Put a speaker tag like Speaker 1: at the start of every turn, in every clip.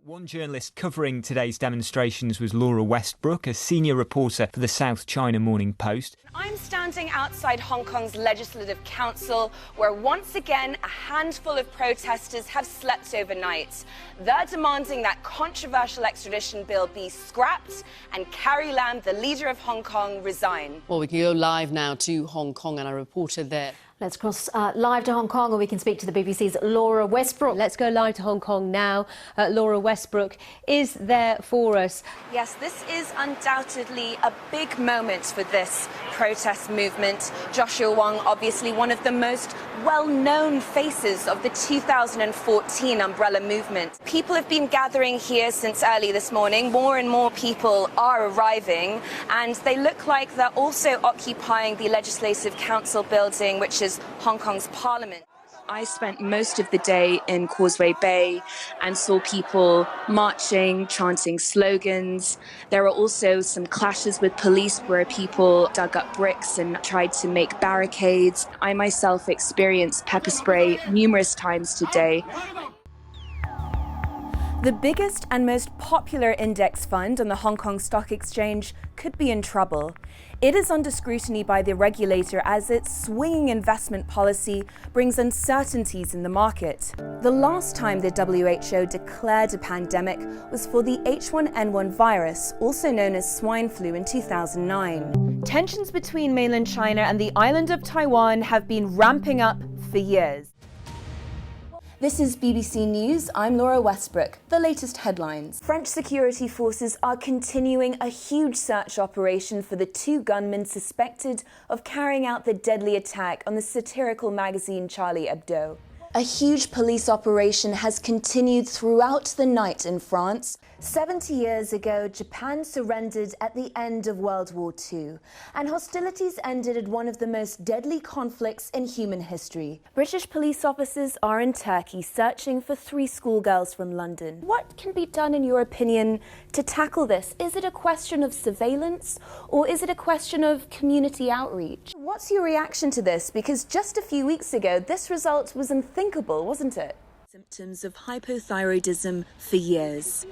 Speaker 1: One journalist covering today's demonstrations was Laura Westbrook, a senior reporter for the South China Morning Post.
Speaker 2: I'm standing outside Hong Kong's Legislative Council, where once again a handful of protesters have slept overnight. They're demanding that controversial extradition bill be scrapped and Carrie Lam, the leader of Hong Kong, resign.
Speaker 3: Well, we can go live now to Hong Kong and our reporter there.
Speaker 4: Let's cross live to Hong Kong, where we can speak to the BBC's Laura Westbrook.
Speaker 5: Let's go live to Hong Kong now. Laura Westbrook is there for us.
Speaker 2: Yes, this is undoubtedly a big moment for this protest movement. Joshua Wong, obviously one of the most well-known faces of the 2014 umbrella movement. People have been gathering here since early this morning. More and more people are arriving, and they look like they're also occupying the Legislative Council building, which is Hong Kong's parliament. I spent most of the day in Causeway Bay and saw people marching, chanting slogans. There were also some clashes with police where people dug up bricks and tried to make barricades. I myself experienced pepper spray numerous times today. The biggest and most popular index fund on the Hong Kong Stock Exchange could be in trouble. It is under scrutiny by the regulator as its swinging investment policy brings uncertainties in the market. The last time the WHO declared a pandemic was for the H1N1 virus, also known as swine flu, in 2009. Tensions between mainland China and the island of Taiwan have been ramping up for years. This is BBC News. I'm Laura Westbrook. The latest headlines. French security forces are continuing a huge search operation for the two gunmen suspected of carrying out the deadly attack on the satirical magazine Charlie Hebdo. A huge police operation has continued throughout the night in France. 70 years ago, Japan surrendered at the end of World War II, and hostilities ended at one of the most deadly conflicts in human history. British police officers are in Turkey searching for 3 schoolgirls from London. What can be done, in your opinion, to tackle this? Is it a question of surveillance, or is it a question of community outreach? What's your reaction to this? Because just a few weeks ago, this result was unthinkable, wasn't it? Symptoms of hypothyroidism for years.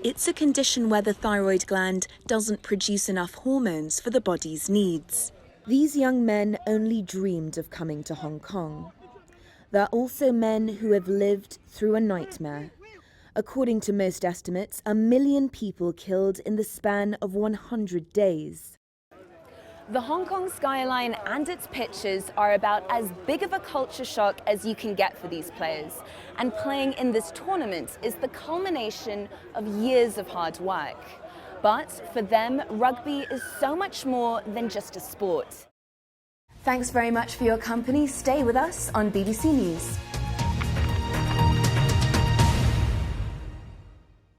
Speaker 2: It's a condition where the thyroid gland doesn't produce enough hormones for the body's needs. These young men only dreamed of coming to Hong Kong. They're also men who have lived through a nightmare. According to most estimates, 1 million people killed in the span of 100 days. The Hong Kong skyline and its pictures are about as big of a culture shock as you can get for these players. And playing in this tournament is the culmination of years of hard work. But for them, rugby is so much more than just a sport. Thanks very much for your company. Stay with us on BBC News.